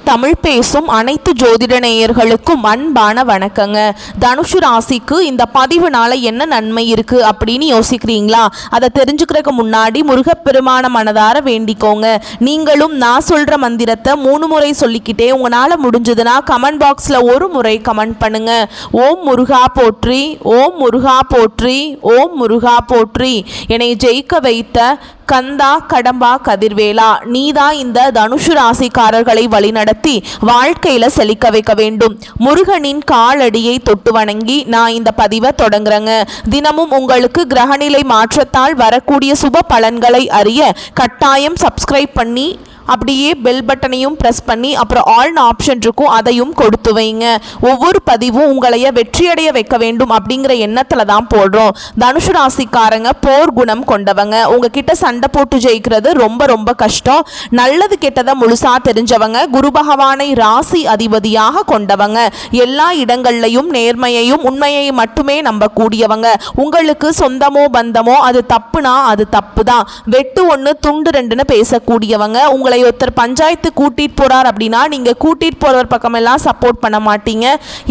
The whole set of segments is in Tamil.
தமிழ் பேசும் அனைத்து ஜோதிட நேயர்களுக்கும் அன்பான வணக்கங்க. தனுசு ராசிக்கு இந்த பதிவுனால என்ன நன்மை இருக்கு அப்படின்னு யோசிக்கிறீங்களா? அதை தெரிஞ்சுக்கிறதுக்கு முன்னாடி முருகப்பெருமான மனதார வேண்டிக்கோங்க. நீங்களும் நான் சொல்ற மந்திரத்தை 3 முறை சொல்லிக்கிட்டே உங்களால முடிஞ்சதுன்னா கமெண்ட் பாக்ஸ்ல ஒரு முறை கமெண்ட் பண்ணுங்க. ஓம் முருகா போற்றி, ஓம் முருகா போற்றி, ஓம் முருகா போற்றி. என்னை ஜெயிக்க வைத்த கந்தா கடம்பா கதிர்வேலா, நீதான் இந்த தனுசு ராசிக்காரர்களை வழிநடத்தி வாழ்க்கையில செழிக்க வைக்க வேண்டும். முருகனின் காலடியை தொட்டு வணங்கி நான் இந்த பதிவை தொடங்குறேங்க. தினமும் உங்களுக்கு கிரகநிலை மாற்றத்தால் வரக்கூடிய சுப பலன்களை அறிய கட்டாயம் சப்ஸ்கிரைப் பண்ணி அப்படியே பெல் பட்டனையும் ப்ரெஸ் பண்ணி அப்புறம் ஆல்னு ஆப்ஷன் இருக்கும், அதையும் கொடுத்து வைங்க. ஒவ்வொரு பதிவும் உங்களைய வெற்றியடைய வைக்க வேண்டும் அப்படிங்கிற எண்ணத்தில் தான் போடுறோம். தனுசு ராசிக்காரங்க போர் குணம் கொண்டவங்க. உங்ககிட்ட சண்டை போட்டு ஜெயிக்கிறது ரொம்ப ரொம்ப கஷ்டம். நல்லது கெட்டதை முழுசா தெரிஞ்சவங்க. குரு பகவானை ராசி அதிபதியாக கொண்டவங்க. எல்லா இடங்கள்லையும் நேர்மையையும் உண்மையையும் மட்டுமே நம்பக்கூடியவங்க. உங்களுக்கு சொந்தமோ பந்தமோ அது தப்புனா அது தப்பு தான். வெட்டு ஒன்று துண்டு ரெண்டுன்னு பேசக்கூடியவங்க. உங்களை ஒருத்தர் பஞ்சாயத்து கூட்டிட்டு போறார் அப்படின்னா நீங்க கூட்டிட்டு போறவர் பக்கமெல்லாம் சப்போர்ட் பண்ண மாட்டீங்க.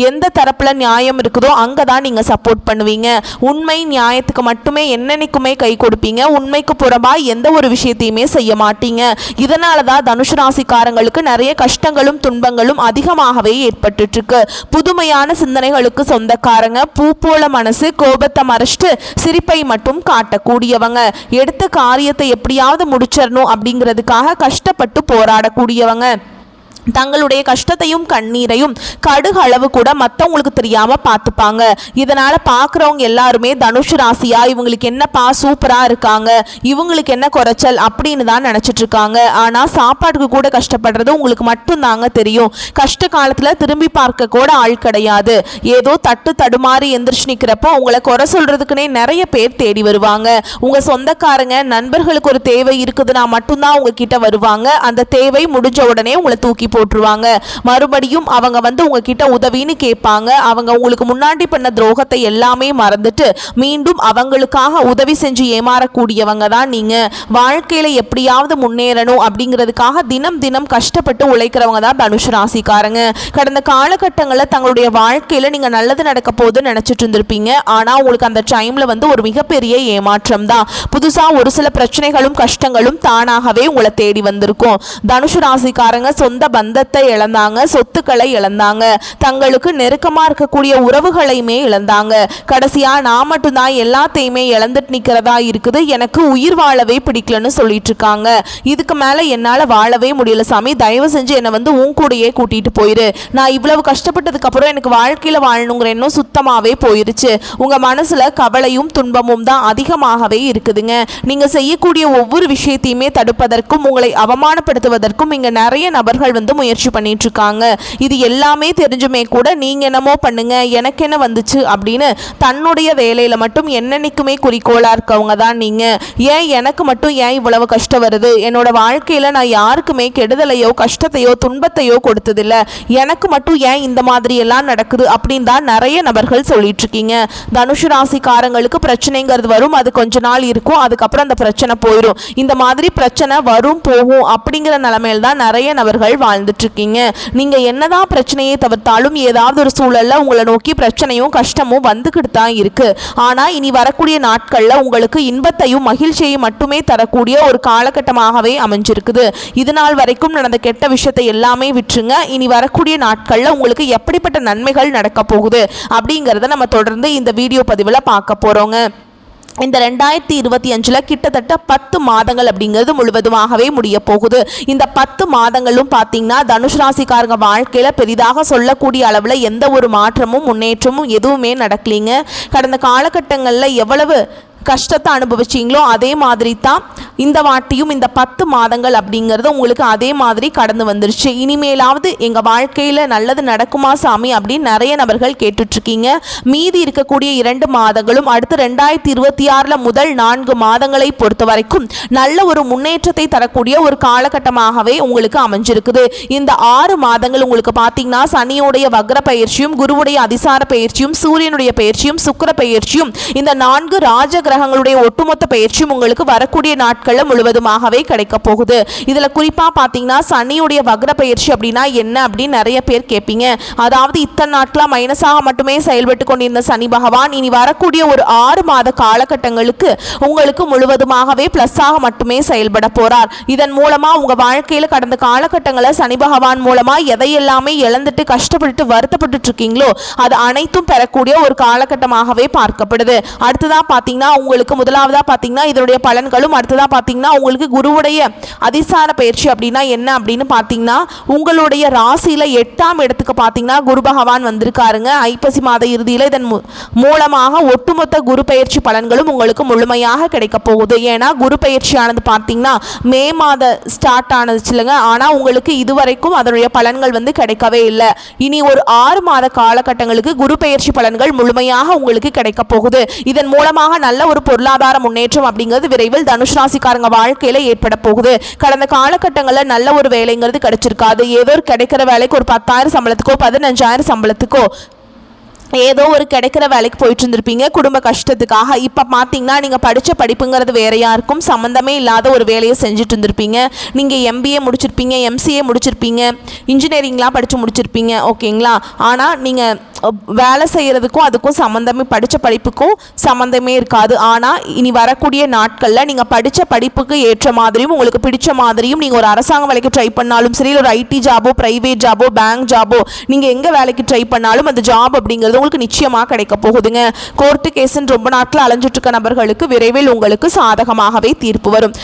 எந்த தரப்புல நியாயம் இருக்குதோ அங்கதான் நீங்க சப்போர்ட் பண்ணுவீங்க. உண்மை நியாயத்துக்கு மட்டுமே என்னன்னைக்குமே கை கொடுப்பீங்க. உண்மைக்கு புறம்பா எந்த ஒரு விஷயத்தையுமே செய்ய மாட்டீங்க. இதனாலதான் தனுசு ராசிக்காரங்களுக்கு நிறைய கஷ்டங்களும் துன்பங்களும் அதிகமாகவே ஏற்பட்டு இருக்கு. புதுமையான சிந்தனைகளுக்கு சொந்தக்காரங்க. பூ போல மனசு, கோபத்தை மறைச்சிட்டு சிரிப்பை மட்டும் காட்டக்கூடியவங்க. எடுத்த காரியத்தை எப்படியாவது முடிச்சிடணும் அப்படிங்கிறதுக்காக கஷ்டப்பட்டு போராடக்கூடியவங்க. தங்களுடைய கஷ்டத்தையும் கண்ணீரையும் கடுகு அளவு கூட மற்றவங்களுக்கு தெரியாம பார்த்துப்பாங்க. இதனால பார்க்குறவங்க எல்லாருமே தனுசு ராசியா இவங்களுக்கு என்னப்பா சூப்பரா இருக்காங்க, இவங்களுக்கு என்ன குறைச்சல் அப்படின்னு தான் நினைச்சிட்டு இருக்காங்க. ஆனா சாப்பாட்டுக்கு கூட கஷ்டப்படுறது உங்களுக்கு மட்டும்தாங்க தெரியும். கஷ்ட காலத்துல திரும்பி பார்க்க கூட ஆள் கிடையாது. ஏதோ தட்டு தடுமாறி எந்திரிச்சு நிற்கிறப்போ உங்களை குறை சொல்றதுக்குன்னே நிறைய பேர் தேடி வருவாங்க. உங்க சொந்தக்காரங்க நண்பர்களுக்கு ஒரு தேவை இருக்குதுன்னா மட்டும்தான் உங்ககிட்ட வருவாங்க. அந்த தேவை முடிஞ்ச உடனே உங்களை தூக்கி போட்டுருவாங்க. மறுபடியும் அவங்க உங்ககிட்ட உதவின்னு கேட்பாங்க. அவங்க உங்களுக்கு முன்னாடி பண்ண துரோகத்தை எல்லாமே மறந்துட்டு மீண்டும் அவங்களுக்காக உதவி செஞ்சு ஏமாறக்கூடியவங்க தான் நீங்க. வாழ்க்கையில எப்படியாவது முன்னேறணும் அப்படிங்கிறதுக்காக தினம் தினம் கஷ்டப்பட்டு உழைக்கிறவங்க தான் தனுசு ராசிக்காரங்க. கடந்த காலகட்டங்களில் தங்களுடைய வாழ்க்கையில நீங்க நல்லது நடக்க போகுதுன்னு நினைச்சிட்டு இருந்திருப்பீங்க. ஆனா உங்களுக்கு அந்த டைம்ல ஒரு மிகப்பெரிய ஏமாற்றம் தான். புதுசா ஒரு சில பிரச்சனைகளும் கஷ்டங்களும் தானாகவே உங்களை தேடி வந்திருக்கும். தனுசு ராசிக்காரங்க சொந்த பந்தத்தை இழந்தாங்க, சொத்துக்களை இழந்தாங்க, தங்களுக்கு நெருக்கமா இருக்கக்கூடிய உறவுகளையுமே இழந்தாங்க. கடைசியா நான் மட்டும்தான் எல்லாத்தையுமே இழந்துட்டு நிக்கிறதா இருக்குது, எனக்கு உயிர் வாழவே பிடிக்கலன்னு சொல்லிட்டு இருக்காங்க. இதுக்கு மேல என்னால வாழவே முடியல சாமி, தயவு செஞ்சு என்னை உன் கூடயே கூட்டிட்டு போயிரு. நான் இவ்வளவு கஷ்டப்பட்டதுக்கு அப்புறம் எனக்கு வாழ்க்கையில வாழணுங்கிற எண்ணம் சுத்தமாவே போயிருச்சு. உங்க மனசுல கவலையும் துன்பமும் தான் அதிகமாகவே இருக்குதுங்க. நீங்க செய்யக்கூடிய ஒவ்வொரு விஷயத்தையுமே தடுப்பதற்கும் உங்களை அவமானப்படுத்துவதற்கும் இங்க நிறைய நபர்கள் முயற்சி பண்ணிட்டு இருக்காங்க. இது எல்லாமே தெரிஞ்சுமே கூட நீங்க என்னமோ பண்ணுங்க எனக்கு என்ன வந்துச்சு அப்படின்னு தன்னுடைய வேலையில மட்டும் என்னன்னைக்குமே குறிக்கோளா இருக்கவங்க தான் நீங்க. ஏன் எனக்கு மட்டும் ஏன் இவ்வளவு கஷ்டம் வருது, என்னோட வாழ்க்கையில நான் யாருக்குமே கெடுதலையோ கஷ்டத்தையோ துன்பத்தையோ கொடுத்ததில்ல, எனக்கு மட்டும் ஏன் இந்த மாதிரி எல்லாம் நடக்குது அப்படின்னு தான் நிறைய நபர்கள் சொல்லிட்டு இருக்கீங்க. தனுசு ராசிக்காரங்களுக்கு பிரச்சனைங்கிறது வரும், அது கொஞ்ச நாள் இருக்கும், அதுக்கப்புறம் அந்த பிரச்சனை போயிடும். இந்த மாதிரி பிரச்சனை வரும் போகும் அப்படிங்கிற நிலைமையில தான் நிறைய நபர்கள் வாழ்ந்துட்டு இருக்கீங்க. நீங்க என்னதான் பிரச்சனையை தவிர்த்தாலும் ஏதாவது ஒரு சூழல்ல உங்களை நோக்கி பிரச்சனையும் கஷ்டமும் வந்துகிட்டு தான் இருக்கு. ஆனா இனி வரக்கூடிய நாட்கள்ல உங்களுக்கு இன்பத்தையும் மகிழ்ச்சியையும் மட்டுமே தரக்கூடிய ஒரு காலகட்டமாகவே அமைஞ்சிருக்குது. இது நாள் வரைக்கும் நடந்த கெட்ட விஷயத்தை எல்லாமே விட்டுருங்க. இனி வரக்கூடிய நாட்கள்ல உங்களுக்கு எப்படிப்பட்ட நன்மைகள் நடக்க போகுது அப்படிங்கறத நம்ம தொடர்ந்து இந்த வீடியோ பதிவுல பார்க்க போறோங்க. இந்த 2025 கிட்டத்தட்ட 10 மாதங்கள் அப்படிங்கிறது முழுவதுமாகவே முடிய போகுது. இந்த 10 மாதங்களும் பார்த்தீங்கன்னா தனுசு ராசிக்காரங்க வாழ்க்கையில பெரிதாக சொல்லக்கூடிய அளவில் எந்த ஒரு மாற்றமும் முன்னேற்றமும் எதுவுமே நடக்கலைங்க. கடந்த காலகட்டங்களில் எவ்வளவு கஷ்டத்தை அனுபவிச்சிங்களோ அதே மாதிரி தான் இந்த வாட்டியும் இந்த 10 மாதங்கள் அப்படிங்கிறது உங்களுக்கு அதே மாதிரி கடந்து வந்துருச்சு. இனிமேலாவது எங்கள் வாழ்க்கையில் நல்லது நடக்குமா சாமி அப்படின்னு நிறைய நபர்கள் கேட்டுட்ருக்கீங்க. மீதி இருக்கக்கூடிய 2 மாதங்களும் அடுத்து 2026 முதல் 4 மாதங்களை பொறுத்த வரைக்கும் நல்ல ஒரு முன்னேற்றத்தை தரக்கூடிய ஒரு காலகட்டமாகவே உங்களுக்கு அமைஞ்சிருக்குது. இந்த 6 மாதங்கள் உங்களுக்கு பார்த்தீங்கன்னா சனியோடைய வக்ர பயிற்சியும் குருவுடைய அதிசார பயிற்சியும் சூரியனுடைய பயிற்சியும் சுக்கிர பயிற்சியும் இந்த 4 ராஜகிரக கிரகங்களுடைய ஒட்டுமொத்த பயிற்சியும் உங்களுக்கு வரக்கூடிய நாட்களில் முழுவதுமாகவே கிடைக்க போகுது. இதில் குறிப்பாக பார்த்தீங்கன்னா சனியுடைய வக்ர பயிற்சி அப்படின்னா என்ன அப்படின்னு நிறைய பேர் கேட்பீங்க. அதாவது இத்தனை நாட்களாக மைனஸாக மட்டுமே செயல்பட்டு கொண்டிருந்த சனி பகவான் இனி வரக்கூடிய ஒரு 6 மாத காலகட்டங்களுக்கு உங்களுக்கு முழுவதுமாகவே பிளஸ்ஸாக மட்டுமே செயல்பட போறார். இதன் மூலமா உங்க வாழ்க்கையில் கடந்த காலகட்டங்களில் சனி பகவான் மூலமா எதையெல்லாமே இழந்துட்டு கஷ்டப்பட்டு வருத்தப்பட்டு இருக்கீங்களோ அது அனைத்தும் பெறக்கூடிய ஒரு காலகட்டமாகவே பார்க்கப்படுது. அடுத்ததா பார்த்தீங்கன்னா உங்களுக்கு முதலாவதா பார்த்தீங்கன்னா இதனுடைய பலன்களும், அடுத்ததா பார்த்தீங்கன்னா உங்களுக்கு குருவுடைய அதிசார பயிற்சி அப்படின்னா என்ன அப்படின்னு பார்த்தீங்கன்னா உங்களுடைய ராசியில 8ஆம் இடத்துக்கு பார்த்தீங்கன்னா குரு பகவான் வந்திருக்காருங்க. ஐப்பசி மாத இறுதியில் இதன் மூலமாக ஒட்டுமொத்த குரு பயிற்சி பலன்களும் உங்களுக்கு முழுமையாக கிடைக்க போகுது. ஏன்னா குரு பயிற்சியானது பார்த்தீங்கன்னா மே மாத ஸ்டார்ட் ஆனது இல்லைங்க. ஆனால் உங்களுக்கு இதுவரைக்கும் அதனுடைய பலன்கள் வந்து கிடைக்கவே இல்லை. இனி ஒரு 6 மாத காலகட்டங்களுக்கு குரு பயிற்சி பலன்கள் முழுமையாக உங்களுக்கு கிடைக்க போகுது. இதன் மூலமாக நல்ல ஒரு பொருளாதார முன்னேற்றம் அப்படிங்கிறது விரைவில் தனுஷ் ராசிக்காரங்க வாழ்க்கையில ஏற்பட போகுது. கடந்த காலகட்டங்களில் நல்ல ஒரு வேலைங்கிறது கிடைச்சிருக்காது. ஏதோ கிடைக்கிற வேலைக்கு ஒரு 10,000 சம்பளத்துக்கோ 15,000 சம்பளத்துக்கோ ஏதோ ஒரு கிடைக்கிற வேலைக்கு போயிட்டு இருந்திருப்பீங்க குடும்ப கஷ்டத்துக்காக. இப்போ பார்த்தீங்கன்னா நீங்கள் படித்த படிப்புங்கிறது வேறையாக இருக்கும், சம்மந்தமே இல்லாத ஒரு வேலையை செஞ்சுட்டு இருந்திருப்பீங்க. நீங்கள் MBA முடிச்சிருப்பீங்க, MCA முடிச்சிருப்பீங்க, இன்ஜினியரிங்லாம் படித்து முடிச்சிருப்பீங்க, ஓகேங்களா. ஆனால் நீங்கள் வேலை செய்கிறதுக்கும் அதுக்கும் சம்மந்தமே, படித்த படிப்புக்கும் சம்மந்தமே இருக்காது. ஆனால் இனி வரக்கூடிய நாட்களில் நீங்கள் படித்த படிப்புக்கு ஏற்ற மாதிரியும் உங்களுக்கு பிடிச்ச மாதிரியும் நீங்கள் ஒரு அரசாங்க வேலைக்கு ட்ரை பண்ணாலும் சரி, ஒரு IT ஜாபோ, ப்ரைவேட் ஜாபோ, பேங்க் ஜாபோ, நீங்கள் எங்கே வேலைக்கு ட்ரை பண்ணாலும் அந்த ஜாப் அப்படிங்கிறது உங்களுக்கு நிச்சயமாக கிடைக்க போகுதுங்க. கோர்ட்டு கேஸ்ன்னு ரொம்ப நாட்கள் அலைஞ்சிட்டு இருக்க நபர்களுக்கு விரைவில் உங்களுக்கு சாதகமாகவே தீர்ப்பு வரும்.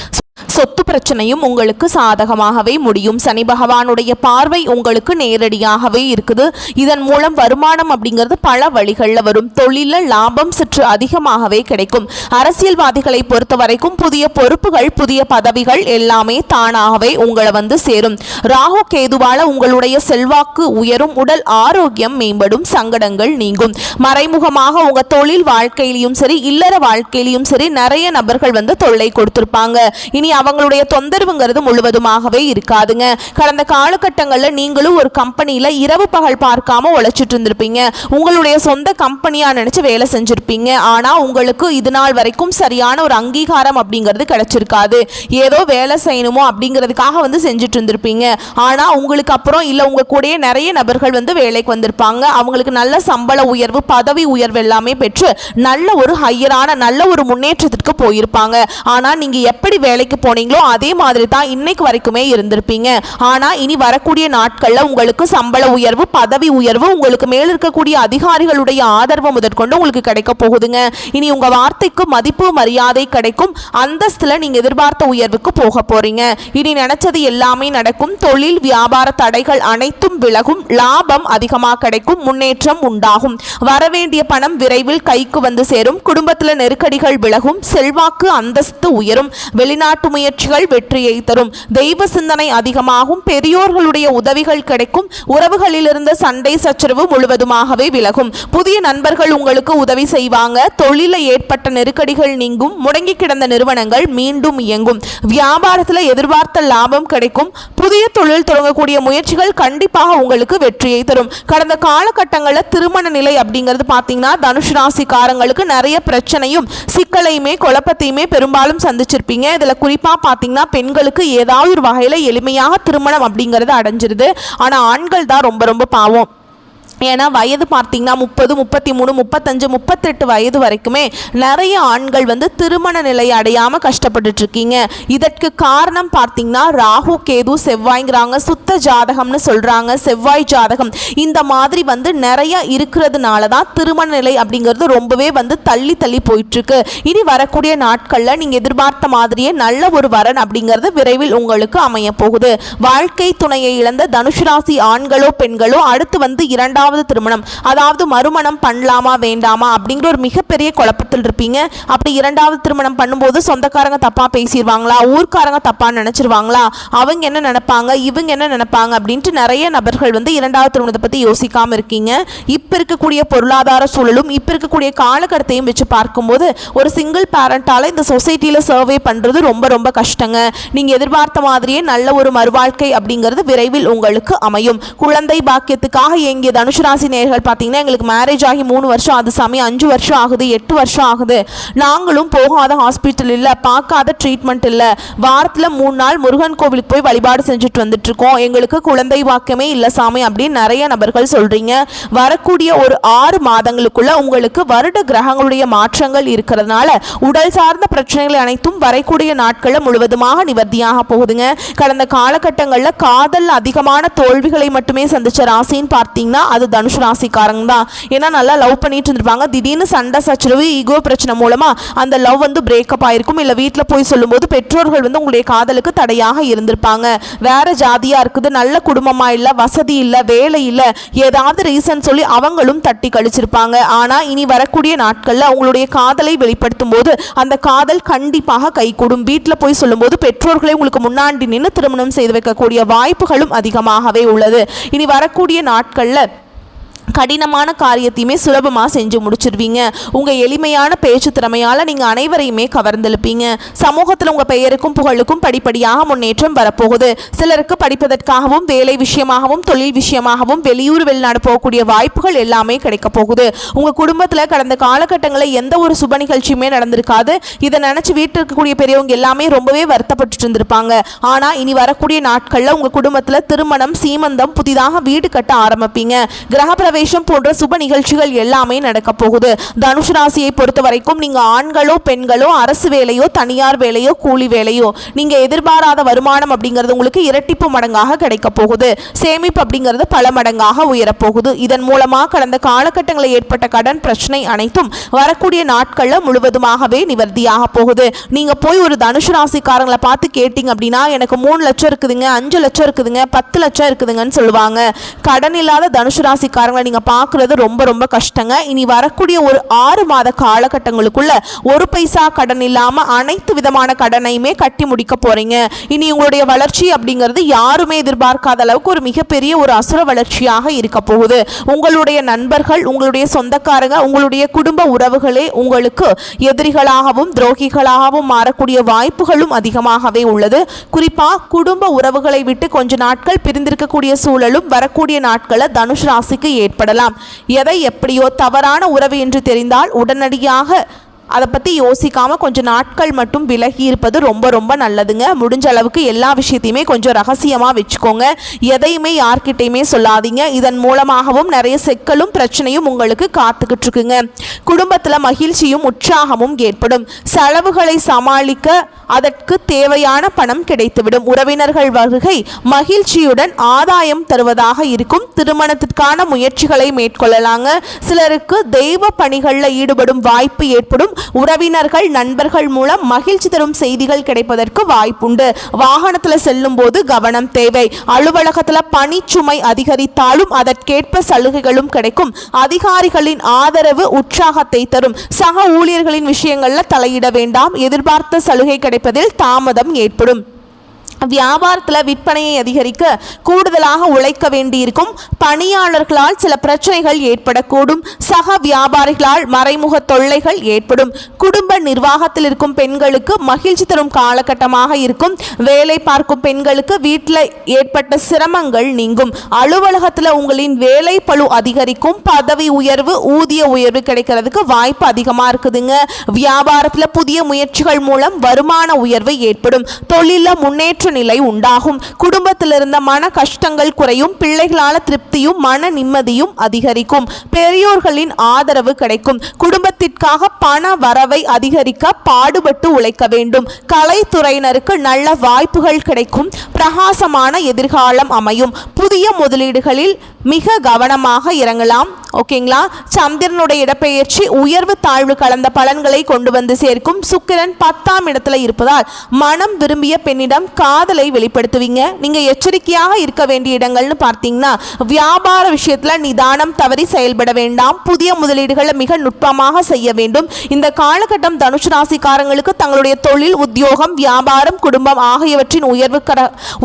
சொத்து பிரச்சனையும் உங்களுக்கு சாதகமாகவே முடியும். சனி பகவானுடைய பார்வை உங்களுக்கு நேரடியாகவே இருக்குது. இதன் மூலம் வருமானம் அப்படிங்கிறது பல வழிகளில் வரும். தொழிலில் லாபம் சற்று அதிகமாகவே கிடைக்கும். அரசியல்வாதிகளை பொறுத்த வரைக்கும் புதிய பொறுப்புகள், புதிய பதவிகள் எல்லாமே தானாகவே உங்களை வந்து சேரும். ராகு கேதுவால உங்களுடைய செல்வாக்கு உயரும், உடல் ஆரோக்கியம் மேம்படும், சங்கடங்கள் நீங்கும். மறைமுகமாக உங்க தொழில் வாழ்க்கையிலும் சரி, இல்லற வாழ்க்கையிலும் சரி நிறைய நபர்கள் வந்து தொல்லை கொடுத்திருப்பாங்க. இனி அவங்களுடைய தொந்தரவுங்கிறது முழுவதுமாகவே இருக்காதுங்க. கடந்த காலகட்டங்களில் நீங்களும் ஒரு கம்பெனியில் இரவு பகல் பார்க்காம உழைச்சிட்டு இருந்திருப்பீங்க. உங்களுடைய சொந்த கம்பெனியா நினைச்சு வேலை செஞ்சிருப்பீங்க. ஆனால் உங்களுக்கு இது நாள் வரைக்கும் சரியான ஒரு அங்கீகாரம் அப்படிங்கிறது கிடைச்சிருக்காது. ஏதோ வேலை செய்யணுமோ அப்படிங்கிறதுக்காக வந்து செஞ்சுட்டு இருந்திருப்பீங்க. ஆனால் உங்களுக்கு அப்புறம் இல்லை உங்க கூடயே நிறைய நபர்கள் வந்து வேலைக்கு வந்திருப்பாங்க. அவங்களுக்கு நல்ல சம்பள உயர்வு, பதவி உயர்வு எல்லாமே பெற்று நல்ல ஒரு ஹையரான நல்ல ஒரு முன்னேற்றத்திற்கு போயிருப்பாங்க. ஆனால் நீங்க எப்படி வேலைக்கு போனீங்களோ அதே மாதிரி தான் இன்னைக்கு வரைக்குமே இருந்திருப்பீங்க. ஆனா இனி வரக்கூடிய நாட்கள்ல உங்களுக்கு சம்பள உயர்வு, பதவி உயர்வு, உங்களுக்கு மேல் இருக்கக்கூடிய அதிகாரிகளுடைய ஆதரவு முதற்கொண்டு உங்களுக்கு கிடைக்க போகுதுங்க. இனி உங்க வார்த்தைக்கு மதிப்பு மரியாதை கிடைக்கும். அந்தஸ்துல நீங்க எதிர்பார்த்த உயர்வுக்கு போக போறீங்க. இனி நினைச்சது எல்லாமே நடக்கும். தொழில் வியாபார தடைகள் அனைத்தும் விலகும். லாபம் அதிகமாக கிடைக்கும். முன்னேற்றம் உண்டாகும். வரவேண்டிய பணம் விரைவில் கைக்கு வந்து சேரும். குடும்பத்தில் நெருக்கடிகள் விலகும். செல்வாக்கு அந்தஸ்து உயரும். வெளிநாட்டு முயற்சிகள் வெற்றியை தரும். தெய்வ சிந்தனை அதிகமாகும். பெரியோர்களுடைய உதவிகள் கிடைக்கும். உறவுகளில் இருந்த சண்டை சச்சரவு முழுவதுமாகவே விலகும். புதிய நண்பர்கள் உங்களுக்கு உதவி செய்வாங்க. தொழிலில் ஏற்பட்ட நெருக்கடிகள் நீங்கும். முடங்கி கிடந்த நிறுவனங்கள் மீண்டும் இயங்கும். வியாபாரத்தில் எதிர்பார்த்த லாபம் கிடைக்கும். புதிய தொழில் தொடங்கக்கூடிய முயற்சிகள் கண்டிப்பாக உங்களுக்கு வெற்றியை தரும். கடந்த காலகட்டங்களில் திருமண நிலை அப்படிங்கிறது பார்த்தீங்கன்னா தனுஷ் ராசிக்காரங்களுக்கு நிறைய பிரச்சனையும் சிக்கலையுமே குழப்பத்தையுமே பெரும்பாலும் சந்திச்சிருப்பீங்க. இதில் குறிப்பாக பார்த்தீங்கன்னா பெண்களுக்கு ஏதாவது ஒரு வகையில் எளிமையாக திருமணம் அப்படிங்கிறது அடைஞ்சிருது. ஆனால் ஆண்கள் தான் ரொம்ப ரொம்ப பாவம். ஏன்னா வயது பார்த்தீங்கன்னா 30, 33, 35, 38 வயது வரைக்குமே நிறைய ஆண்கள் வந்து திருமண நிலை அடையாமல் கஷ்டப்பட்டுட்டு இருக்கீங்க. இதற்கு காரணம் பார்த்தீங்கன்னா ராகு கேது செவ்வாய்ங்கிறாங்க, சுத்த ஜாதகம்னு சொல்கிறாங்க, செவ்வாய் ஜாதகம் இந்த மாதிரி வந்து நிறைய இருக்கிறதுனால தான் திருமண நிலை அப்படிங்கிறது ரொம்பவே வந்து தள்ளி தள்ளி போயிட்டுருக்கு. இனி வரக்கூடிய நாட்களில் நீங்கள் எதிர்பார்த்த மாதிரியே நல்ல ஒரு வரன் அப்படிங்கிறது விரைவில் உங்களுக்கு அமைய போகுது. வாழ்க்கை துணையை இழந்த தனுஷ் ராசி ஆண்களோ பெண்களோ அடுத்து வந்து இரண்டாவது திருமணம், அதாவது மறுமணம் பண்ணலாமா வேண்டாமா அப்படிங்கிற ஒரு மிகப்பெரிய குழப்பத்தில் இருப்பீங்க. அப்படி இரண்டாவது திருமணம் பண்ணும்போது சொந்தக்காரங்க தப்பா பேசிடுவாங்களா, ஊர்க்காரங்க தப்பா நினைச்சிருவாங்களா, அவங்க என்ன நினைப்பாங்க, இவங்க என்ன நினைப்பாங்க அப்படின்ட்டு நிறைய நபர்கள் வந்து இரண்டாவது திருமணத்தை பத்தி யோசிக்காம இருக்கீங்க. இப்ப இருக்கக்கூடிய பொருளாதார சூழலும் இப்ப இருக்கக்கூடிய காலகட்டத்தையும் வச்சு பார்க்கும்போது ஒரு சிங்கிள் பேரண்டால இந்த சொசைட்டியில சர்வே பண்றது ரொம்ப ரொம்ப கஷ்டங்க. நீங்க எதிர்பார்த்த மாதிரியே நல்ல ஒரு மறுவாழ்க்கை அப்படிங்கிறது விரைவில் உங்களுக்கு அமையும். குழந்தை பாக்கியத்துக்காக இயங்கிய தனுஷ் தனுசு ராசி நேயர்கள் பார்த்தீங்கன்னா எங்களுக்கு மேரேஜ் ஆகி 3 வருஷம் ஆகுது சாமி, 5 வருஷம் ஆகுது, 8 வருஷம் ஆகுது, நாங்களும் போகாத ஹாஸ்பிட்டல் இல்லை, பார்க்காத ட்ரீட்மெண்ட் இல்லை, வாரத்தில் 3 நாள் முருகன் கோவிலுக்கு போய் வழிபாடு செஞ்சுட்டு வந்துட்டு இருக்கோம், எங்களுக்கு குழந்தை வாக்கியமே இல்லை சாமி அப்படின்னு நிறைய நபர்கள் சொல்றீங்க. வரக்கூடிய ஒரு 6 மாதங்களுக்குள்ள உங்களுக்கு வருட கிரகங்களுடைய மாற்றங்கள் இருக்கிறதுனால உடல் சார்ந்த பிரச்சனைகள் அனைத்தும் வரக்கூடிய நாட்களில் முழுவதுமாக நிவர்த்தியாக போகுதுங்க. கடந்த காலகட்டங்களில் காதல் அதிகமான தோல்விகளை மட்டுமே சந்திச்ச ராசின்னு பார்த்தீங்கன்னா அது தனுஷ் ராசிக்காரங்க தான். ஏன்னா நல்லா லவ் பண்ணிட்டு இருந்திருப்பாங்க, திடீர்னு சண்டை சச்சரவு ஈகோ பிரச்சனை மூலமா அந்த லவ் வந்து பிரேக்கப் ஆயிருக்கும். இல்லை வீட்டில் போய் சொல்லும்போது பெற்றோர்கள் வந்து உங்களுடைய காதலுக்கு தடையாக இருந்திருப்பாங்க. வேற ஜாதியா இருக்குது, நல்ல குடும்பமா இல்லை, வசதி இல்லை, வேலை இல்லை, ஏதாவது ரீசன் சொல்லி அவங்களும் தட்டி கழிச்சிருப்பாங்க. ஆனா இனி வரக்கூடிய நாட்கள்ல உங்களுடைய காதலை வெளிப்படுத்தும் போது அந்த காதல் கண்டிப்பாக கைகூடும். வீட்டில் போய் சொல்லும்போது பெற்றோர்களை உங்களுக்கு முன்னாடி நின்று திருமணம் செய்து வைக்கக்கூடிய வாய்ப்புகளும் அதிகமாகவே உள்ளது. இனி வரக்கூடிய நாட்கள்ல கடினமான காரியத்தையுமே சுலபமாக செஞ்சு முடிச்சிருவீங்க. உங்கள் எளிமையான பேச்சு திறமையால் நீங்கள் அனைவரையுமே கவர்ந்தெழுப்பீங்க. சமூகத்தில் உங்கள் பெயருக்கும் புகழுக்கும் படிப்படியாக முன்னேற்றம் வரப்போகுது. சிலருக்கு படிப்பதற்காகவும் வேலை விஷயமாகவும் தொழில் விஷயமாகவும் வெளியூர் வெளிநாடு போகக்கூடிய வாய்ப்புகள் எல்லாமே கிடைக்க போகுது. உங்கள் குடும்பத்தில் கடந்த காலகட்டங்களில் எந்த ஒரு சுப நிகழ்ச்சியுமே நடந்திருக்காது. இதை நினச்சி வீட்டில் இருக்கக்கூடிய பெரியவங்க எல்லாமே ரொம்பவே வருத்தப்பட்டு இருந்திருப்பாங்க. ஆனால் இனி வரக்கூடிய நாட்களில் உங்கள் குடும்பத்தில் திருமணம், சீமந்தம், புதிதாக வீடு கட்ட ஆரம்பிப்பீங்க. கிரக பிரவேசம் போன்ற சுப நிகழ்ச்சிகள் எல்லாமே நடக்க போகுது. தனுஷ் ராசியை பொறுத்த வரைக்கும் நீங்க ஆண்களோ பெண்களோ, அரசு வேலையோ தனியார் வேலையோ கூலி வேலையோ, நீங்க எதிர்பாராத வருமானம் அப்படிங்கிறது உங்களுக்கு இரட்டிப்பு மடங்காக கிடைக்க போகுது. சேமிப்பு அப்படிங்கிறது பல மடங்காக உயரப்போகுது. இதன் மூலமாக கடந்த காலகட்டங்களில் ஏற்பட்ட கடன் பிரச்சனை அனைத்தும் வரக்கூடிய நாட்களில் முழுவதுமாகவே நிவர்த்தியாக போகுது. நீங்க போய் ஒரு தனுஷ் ராசிக்காரங்களை பார்த்து கேட்டீங்க அப்படின்னா எனக்கு 3 லட்சம் இருக்குதுங்க, 5 லட்சம் இருக்குதுங்க, 10 லட்சம் இருக்குதுங்கன்னு சொல்லுவாங்க. கடன் இல்லாத தனுஷ் ராசிக்காரங்க நீங்க பார்க்கிறது ரொம்ப ரொம்ப கஷ்டங்க. இனி வரக்கூடிய ஒரு 6 மாத காலகட்டங்களுக்குள்ள ஒரு பைசா கடன் இல்லாம அனைத்து விதமான கடனையுமே கட்டி முடிக்க போறீங்க. இனி உங்களுடைய வளர்ச்சி அப்படிங்கிறது யாருமே எதிர்பார்க்காத அளவுக்கு ஒரு மிகப்பெரிய ஒரு அசுர வளர்ச்சியாக இருக்க போகுது. உங்களுடைய நண்பர்கள், உங்களுடைய சொந்தக்காரங்க, உங்களுடைய குடும்ப உறவுகளே உங்களுக்கு எதிரிகளாகவும் துரோகிகளாகவும் மாறக்கூடிய வாய்ப்புகளும் அதிகமாகவே உள்ளது. குறிப்பா குடும்ப உறவுகளை விட்டு கொஞ்ச நாட்கள் பிரிந்திருக்கக்கூடிய சூழலும் வரக்கூடிய நாட்களில் தனுஷ் ராசிக்கு ஏற்படலாம். எதை எப்படியோ தவறான உறவு என்று தெரிந்தால் உடனடியாக அதை பற்றி யோசிக்காமல் கொஞ்சம் நாட்கள் மட்டும் விலகி இருப்பது ரொம்ப ரொம்ப நல்லதுங்க. முடிஞ்ச அளவுக்கு எல்லா விஷயத்தையுமே கொஞ்சம் ரகசியமாக வச்சுக்கோங்க. எதையுமே யார்கிட்டையுமே சொல்லாதீங்க. இதன் மூலமாகவும் நிறைய சிக்கலும் பிரச்சனையும் உங்களுக்கு காத்துக்கிட்டு இருக்குங்க. குடும்பத்தில் மகிழ்ச்சியும் உற்சாகமும் ஏற்படும். செலவுகளை சமாளிக்க அதற்கு தேவையான பணம் கிடைத்துவிடும். உறவினர்கள் வருகை மகிழ்ச்சியுடன் ஆதாயம் தருவதாக இருக்கும். திருமணத்திற்கான முயற்சிகளை மேற்கொள்ளலாங்க. சிலருக்கு தெய்வ பணிகளில் ஈடுபடும் வாய்ப்பு ஏற்படும். உறவினர்கள், நண்பர்கள் மூலம் மகிழ்ச்சி தரும் செய்திகள் கிடைப்பதற்கு வாய்ப்புண்டு. வாகனத்தில் செல்லும் போது கவனம் தேவை. அலுவலகத்தில் பணிச்சுமை அதிகரித்தாலும் அதற்கேற்ப சலுகைகளும் கிடைக்கும். அதிகாரிகளின் ஆதரவு உற்சாகத்தை தரும். சக ஊழியர்களின் விஷயங்களில் தலையிட வேண்டாம். எதிர்பார்த்த சலுகை கிடைப்பதில் தாமதம் ஏற்படும். வியாபாரத்தில் விற்பனையை அதிகரிக்க கூடுதலாக உழைக்க வேண்டியிருக்கும். பணியாளர்களால் சில பிரச்சனைகள் ஏற்படக்கூடும். சக வியாபாரிகளால் மறைமுக தொல்லைகள் ஏற்படும். குடும்ப நிர்வாகத்தில் இருக்கும் பெண்களுக்கு மகிழ்ச்சி தரும் காலகட்டமாக இருக்கும். வேலை பார்க்கும் பெண்களுக்கு வீட்டில் ஏற்பட்ட சிரமங்கள் நீங்கும். அலுவலகத்தில் உங்களின் வேலை பளு அதிகரிக்கும். பதவி உயர்வு, ஊதிய உயர்வு கிடைக்கிறதுக்கு வாய்ப்பு அதிகமாக இருக்குதுங்க. வியாபாரத்தில் புதிய முயற்சிகள் மூலம் வருமான உயர்வு ஏற்படும். தொழிலில் முன்னேற்ற நிலை உண்டாகும். குடும்பத்தில் இருந்த மன கஷ்டங்கள் குறையும். பிள்ளைகளால் திருப்தியும் மன நிம்மதியும் அதிகரிக்கும். பெரியோர்களின் ஆதரவு கிடைக்கும். குடும்பத்திற்காக பண வரவை அதிகரிக்க பாடுபட்டு உழைக்க வேண்டும். கலைத்துறையினருக்கு நல்ல வாய்ப்புகள் கிடைக்கும். பிரகாசமான எதிர்காலம் அமையும். புதிய முதலீடுகளில் மிக கவனமாக இறங்கலாம். ஓகேங்களா? சந்திரனுடைய இடப்பெயர்ச்சி உயர்வு தாழ்வு கலந்த பலன்களை கொண்டு வந்து சேர்க்கும். சுக்கிரன் 10ஆம் இடத்துல இருப்பதால் மனம் விரும்பிய பெண்ணிடம் காதலை வெளிப்படுத்துவீங்க. நீங்க எச்சரிக்கையாக இருக்க வேண்டிய இடங்கள்னு பார்த்தீங்கன்னா வியாபார விஷயத்துல நிதானம் தவறி செயல்பட வேண்டாம். புதிய முதலீடுகளை மிக நுட்பமாக செய்ய வேண்டும். இந்த காலகட்டம் தனுஷ் ராசிக்காரங்களுக்கு தங்களுடைய தொழில், உத்தியோகம், வியாபாரம், குடும்பம் ஆகியவற்றின்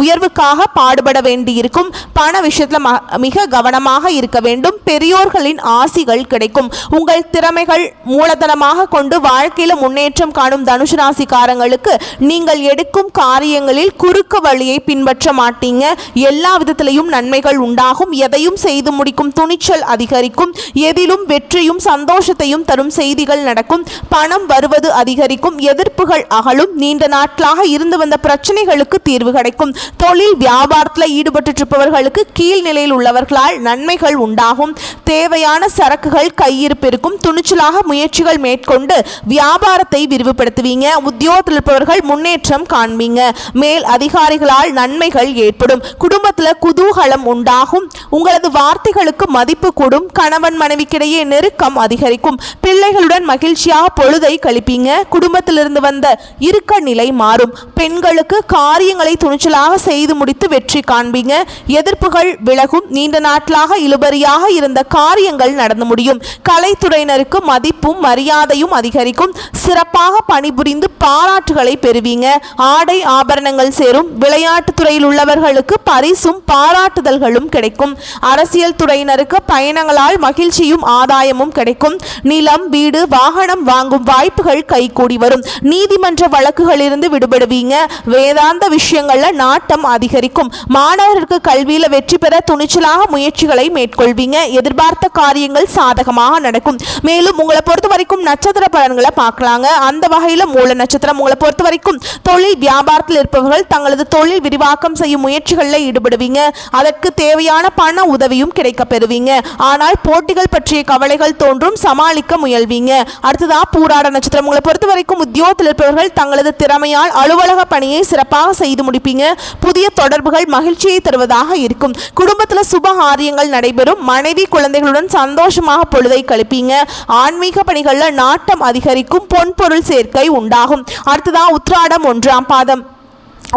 உயர்வுக்காக பாடுபட வேண்டியிருக்கும். பண விஷயத்துல மிக கவனமாக இருக்க வேண்டும். பெரியோர்களின் ஆசிகள் கிடைக்கும். உங்கள் திறமைகள் மூலதனமாக கொண்டு வாழ்க்கையில முன்னேற்றம் காணும் தனுஷ் ராசிக்காரங்களுக்கு நீங்கள் எடுக்கும் காரியங்களில் குறுக்க வழியை பின்பற்ற மாட்டீங்க. எல்லா விதத்திலையும் நன்மைகள் உண்டாகும். எதையும் செய்து முடிக்கும் துணிச்சல் அதிகரிக்கும். எதிலும் வெற்றியும் சந்தோஷத்தையும் தரும் செய்திகள் நடக்கும். பணம் வருவது அதிகரிக்கும். எதிர்ப்புகள் அகலும். நீண்ட நாட்களாக இருந்து வந்த பிரச்சனைகளுக்கு தீர்வு கிடைக்கும். தொழில் வியாபாரத்தில் ஈடுபட்டு இருப்பவர்களுக்கு கீழ்நிலையில் உள்ளவர்களால் நன்மைகள் உண்டாகும். தேவையான சரக்குகள் கையிருப்பு இருக்கும். துணிச்சலாக முயற்சிகள் மேற்கொண்டு வியாபாரத்தை விரிவுபடுத்துவீங்க. உத்தியோகத்தில் இருப்பவர்கள் முன்னேற்றம் காண்பீங்க. மேல் அதிகாரிகளால் நன்மைகள் ஏற்படும். குடும்பத்தில் குதூகலம் உண்டாகும். உங்களது வார்த்தைகளுக்கு மதிப்பு கூடும். கணவன் மனைவிக்கிடையே நெருக்கம் அதிகரிக்கும். பிள்ளைகளுடன் மகிழ்ச்சியாக பொழுதை கழிப்பீங்க. குடும்பத்திலிருந்து வந்த இறுக்க நிலை மாறும். பெண்களுக்கு காரியங்களை துணிச்சலாக செய்து முடித்து வெற்றி காண்பீங்க. எதிர்ப்புகள் விலகும். நீண்ட நாட்களாக இழுபறியாக இருந்த காரியங்கள் நடந்து முடியும். கலைத்துறையினருக்கு மதிப்பும் மரியாதையும் அதிகரிக்கும். சிறப்பாக பணிபுரிந்து பாராட்டுகளை பெறுவீங்க. ஆடை ஆபரணங்கள் சேரும். விளையாட்டு துறையில் உள்ளவர்களுக்கு பரிசும் பாராட்டுதல்களும் கிடைக்கும். அரசியல் துறையினருக்கு பயணங்களால் மகிழ்ச்சியும் ஆதாயமும் கிடைக்கும். நிலம், வீடு, வாகனம் வாங்கும் வாய்ப்புகள் கைகூடி வரும். நீதிமன்ற வழக்குகளிலிருந்து விடுபடுவீங்க. வேதாந்த விஷயங்கள்ல நாட்டம் அதிகரிக்கும். மாணவர்களுக்கு கல்வியில வெற்றி பெற துணிச்சலாக முயற்சிகளை மேற்கொள்வீங்க. எதிர்பார்த்த காரியங்கள் சாதகமாக நடக்கும். மேலும் உங்களை பொறுத்த வரைக்கும் நட்சத்திர பலன்களை பார்க்கலாங்க. அந்த வகையில மூல நட்சத்திரம் உங்களை பொறுத்த வரைக்கும் தொழில் வியாபாரத்தில் இருப்பவர்கள் தங்களது தொழில் விரிவாக்கம் செய்யும் முயற்சிகளில் ஈடுபடுவீங்க. அதற்கு தேவையான பண உதவியும் கிடைக்க பெறுவீங்க. ஆனால் போட்டிகள் பற்றிய கவலைகள் தோன்றும். சமாளிக்க முயல்வீங்க. அடுத்ததா பூராட நட்சத்திரம் உங்களை பொறுத்த வரைக்கும் உத்தியோகத்தில் இருப்பவர்கள் தங்களது திறமையால் அலுவலக பணியை சிறப்பாக செய்து முடிப்பீங்க. புதிய தொடர்புகள் மகிழ்ச்சியை தருவதாக இருக்கும். குடும்பத்தில் சுப காரியங்கள் நடைபெறும். மனைவி குழந்தைகளுடன் சந்தோஷமாக பொழுதை கழிப்பீங்க. ஆன்மீக பணிகளில் நாட்டம் அதிகரிக்கும். பொன்பொருள் சேர்க்கை உண்டாகும். அடுத்ததா உத்திராடம் 1ஆம் பாதம்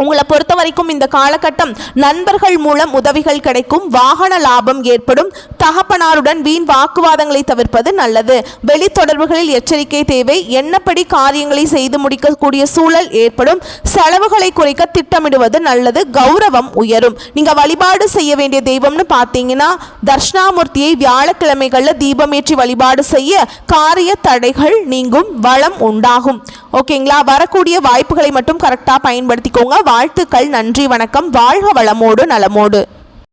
உங்களை பொறுத்த வரைக்கும் இந்த காலகட்டம் நண்பர்கள் மூலம் உதவிகள் கிடைக்கும். வாகன லாபம் ஏற்படும். தகப்பனாருடன் வீண் வாக்குவாதங்களை தவிர்ப்பது நல்லது. வெளி தொடர்புகளில் எச்சரிக்கை தேவை. எண்ணப்படி காரியங்களை செய்து முடிக்கக்கூடிய சூழல் ஏற்படும். செலவுகளை குறைக்க திட்டமிடுவது நல்லது. கௌரவம் உயரும். நீங்க வழிபாடு செய்ய வேண்டிய தெய்வம்னு பார்த்தீங்கன்னா தர்ஷனாமூர்த்தியை வியாழக்கிழமைகளில் தீபமேற்றி வழிபாடு செய்ய காரிய தடைகள் நீங்கும். வளம் உண்டாகும். ஓகேங்களா? வரக்கூடிய வாய்ப்புகளை மட்டும் கரெக்டாக பயன்படுத்திக்கோங்க. வாழ்த்துக்கள். நன்றி, வணக்கம். வாழ்க வளமோடு நலமோடு.